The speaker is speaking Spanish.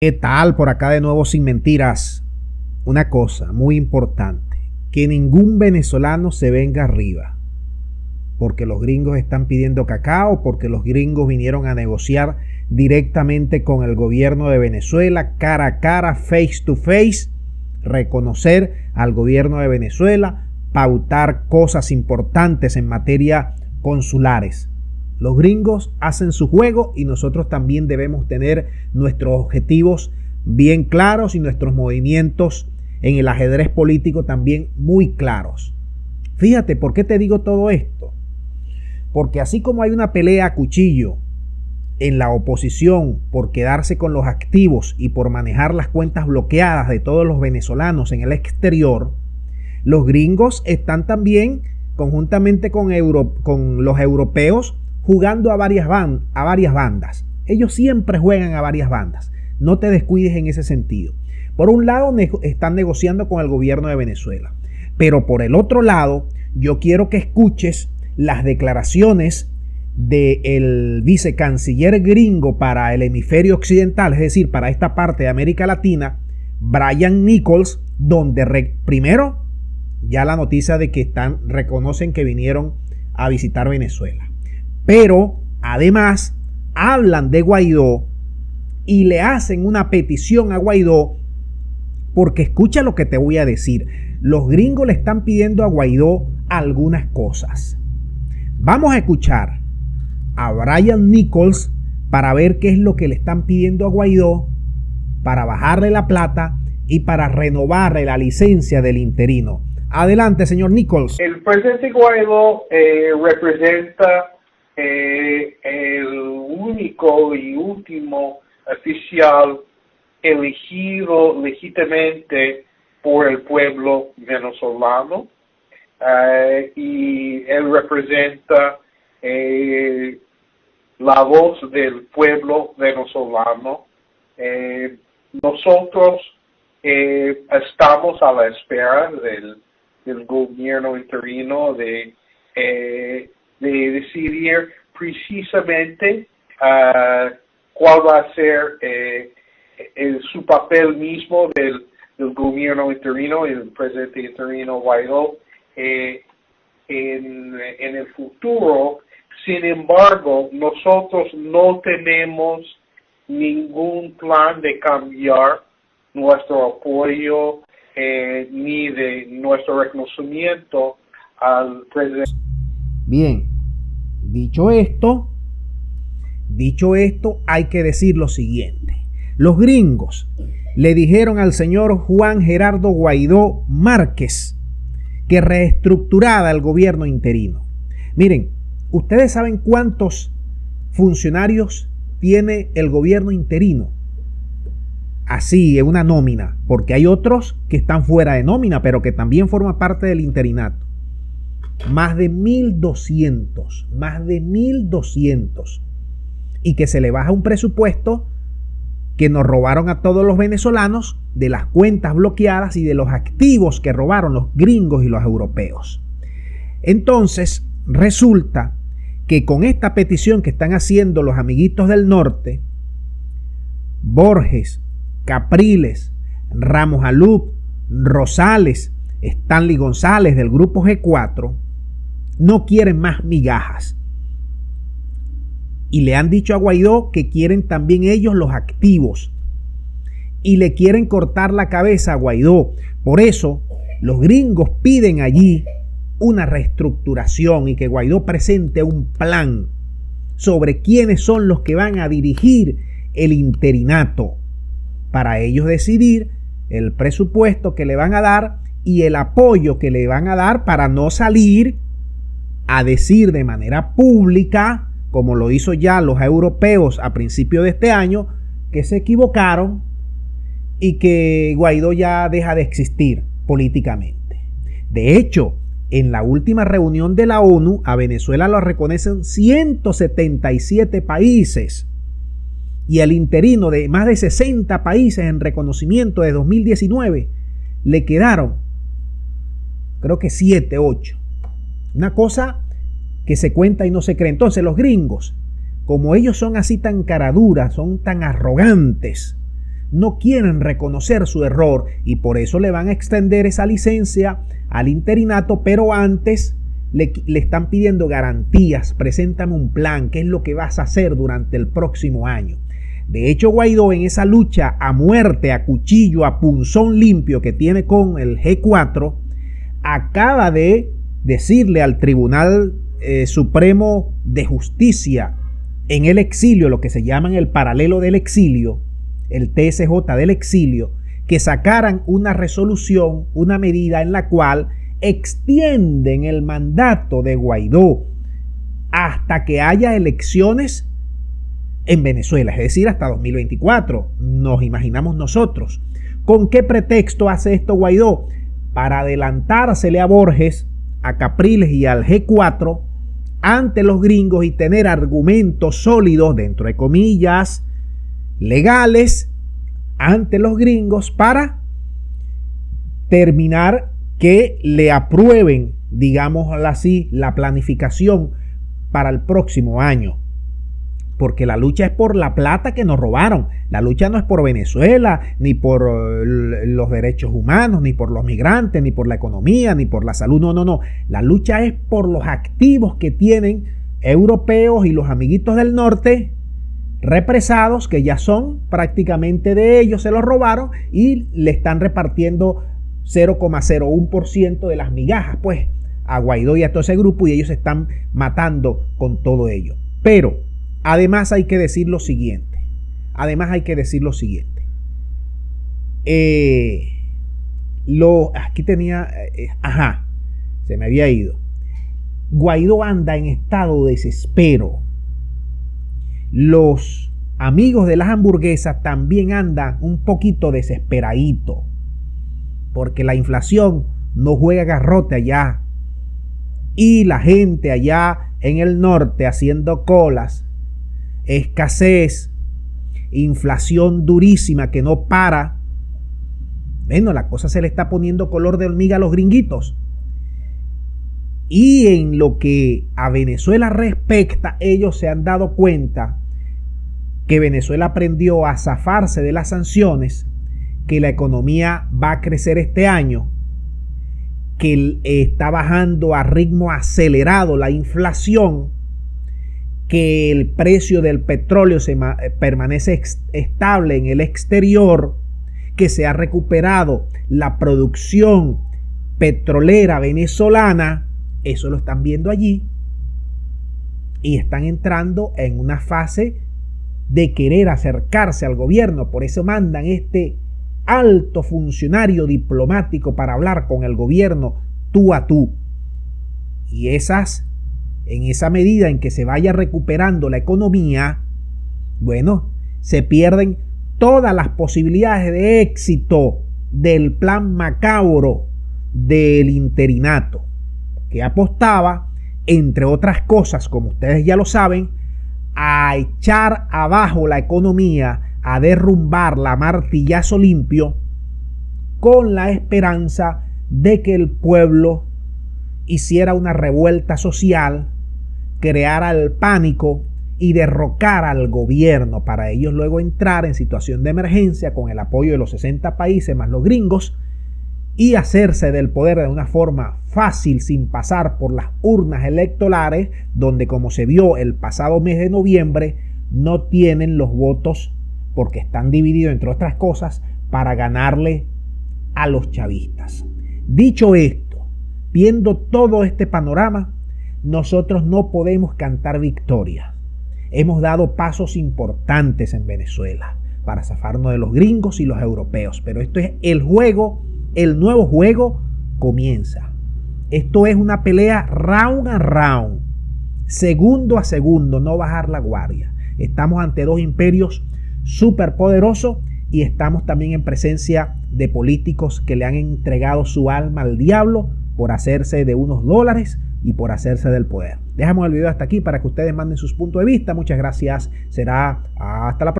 ¿Qué tal? Por acá de nuevo sin mentiras. Una cosa muy importante, que ningún venezolano se venga arriba, porque los gringos están pidiendo cacao, porque los gringos vinieron a negociar directamente con el gobierno de Venezuela, cara a cara, face to face, reconocer al gobierno de Venezuela, pautar cosas importantes en materia consulares. Los gringos hacen su juego y nosotros también debemos tener nuestros objetivos bien claros y nuestros movimientos en el ajedrez político también muy claros. Fíjate, ¿por qué te digo todo esto? Porque así como hay una pelea a cuchillo en la oposición por quedarse con los activos y por manejar las cuentas bloqueadas de todos los venezolanos en el exterior, los gringos están también conjuntamente con los europeos jugando a varias bandas. Ellos siempre juegan a varias bandas. No te descuides en ese sentido. Por un lado, están negociando con el gobierno de Venezuela. Pero por el otro lado, yo quiero que escuches las declaraciones del vicecanciller gringo para el hemisferio occidental, es decir, para esta parte de América Latina, Brian Nichols, donde primero ya la noticia de que reconocen que vinieron a visitar Venezuela. Pero además hablan de Guaidó y le hacen una petición a Guaidó, porque escucha lo que te voy a decir. Los gringos le están pidiendo a Guaidó algunas cosas. Vamos a escuchar a Brian Nichols para ver qué es lo que le están pidiendo a Guaidó para bajarle la plata y para renovarle la licencia del interino. Adelante, señor Nichols. El presidente Guaidó representa el único y último oficial elegido legítimamente por el pueblo venezolano, y él representa la voz del pueblo venezolano. Nosotros estamos a la espera del gobierno interino de decidir precisamente cuál va a ser su papel mismo del gobierno interino y el presidente interino Guaidó en el futuro. Sin embargo, nosotros no tenemos ningún plan de cambiar nuestro apoyo ni de nuestro reconocimiento al presidente. Bien, dicho esto, hay que decir lo siguiente. Los gringos le dijeron al señor Juan Gerardo Guaidó Márquez que reestructurara el gobierno interino. Miren, ¿ustedes saben cuántos funcionarios tiene el gobierno interino? Así, en una nómina, porque hay otros que están fuera de nómina, pero que también forman parte del interinato. Más de 1.200. Y que se le baja un presupuesto que nos robaron a todos los venezolanos de las cuentas bloqueadas y de los activos que robaron los gringos y los europeos. Entonces, resulta que con esta petición que están haciendo los amiguitos del norte, Borges, Capriles, Ramos Alup, Rosales, Stanley González del grupo G4, no quieren más migajas. Y le han dicho a Guaidó que quieren también ellos los activos. Y le quieren cortar la cabeza a Guaidó. Por eso, los gringos piden allí una reestructuración y que Guaidó presente un plan sobre quiénes son los que van a dirigir el interinato, para ellos decidir el presupuesto que le van a dar y el apoyo que le van a dar para no salir a decir de manera pública, como lo hizo ya los europeos a principios de este año, que se equivocaron y que Guaidó ya deja de existir políticamente. De hecho, en la última reunión de la ONU, a Venezuela lo reconocen 177 países y el interino de más de 60 países en reconocimiento de 2019 le quedaron, creo que 7, 8. Una cosa que se cuenta y no se cree. Entonces los gringos, como ellos son así tan caraduras, son tan arrogantes, no quieren reconocer su error y por eso le van a extender esa licencia al interinato, pero antes le están pidiendo garantías. Preséntame un plan, qué es lo que vas a hacer durante el próximo año. De hecho, Guaidó, en esa lucha a muerte, a cuchillo, a punzón limpio que tiene con el G4, acaba de decirle al Tribunal Supremo de Justicia en el exilio, lo que se llama el paralelo del exilio, el TSJ del exilio, que sacaran una resolución, una medida en la cual extienden el mandato de Guaidó hasta que haya elecciones en Venezuela, es decir, hasta 2024, nos imaginamos nosotros. ¿Con qué pretexto hace esto Guaidó? Para adelantársele a Borges, a Capriles y al G4 ante los gringos y tener argumentos sólidos, dentro de comillas, legales, ante los gringos para terminar que le aprueben, digámoslo así, la planificación para el próximo año. Porque la lucha es por la plata que nos robaron. La lucha no es por Venezuela, ni por los derechos humanos, ni por los migrantes, ni por la economía, ni por la salud. No, no, no. La lucha es por los activos que tienen europeos y los amiguitos del norte represados, que ya son prácticamente de ellos, se los robaron y le están repartiendo 0,01% de las migajas, pues, a Guaidó y a todo ese grupo, y ellos se están matando con todo ello. Pero además hay que decir lo siguiente. Aquí tenía... se me había ido. Guaidó anda en estado de desespero. Los amigos de las hamburguesas también andan un poquito desesperaditos. Porque la inflación no juega garrote allá. Y la gente allá en el norte haciendo colas, escasez, inflación durísima que no para. Bueno, la cosa se le está poniendo color de hormiga a los gringuitos. Y en lo que a Venezuela respecta, ellos se han dado cuenta que Venezuela aprendió a zafarse de las sanciones, que la economía va a crecer este año, que está bajando a ritmo acelerado la inflación, que el precio del petróleo permanece estable en el exterior, que se ha recuperado la producción petrolera venezolana. Eso lo están viendo allí y están entrando en una fase de querer acercarse al gobierno. Por eso mandan este alto funcionario diplomático para hablar con el gobierno tú a tú. Y en esa medida en que se vaya recuperando la economía, bueno, se pierden todas las posibilidades de éxito del plan macabro del interinato, que apostaba, entre otras cosas, como ustedes ya lo saben, a echar abajo la economía, a derrumbarla a martillazo limpio, con la esperanza de que el pueblo hiciera una revuelta social, creara el pánico y derrocara al gobierno, para ellos luego entrar en situación de emergencia con el apoyo de los 60 países más los gringos y hacerse del poder de una forma fácil, sin pasar por las urnas electorales, donde, como se vio el pasado mes de noviembre, no tienen los votos porque están divididos, entre otras cosas, para ganarle a los chavistas. Dicho esto, viendo todo este panorama, nosotros no podemos cantar victoria. Hemos dado pasos importantes en Venezuela para zafarnos de los gringos y los europeos, pero esto es el juego. El nuevo juego comienza. Esto es una pelea round a round, segundo a segundo, no bajar la guardia. Estamos ante dos imperios superpoderosos y estamos también en presencia de políticos que le han entregado su alma al diablo por hacerse de unos dólares y por hacerse del poder. Dejamos el video hasta aquí para que ustedes manden sus puntos de vista. Muchas gracias. Será hasta la próxima.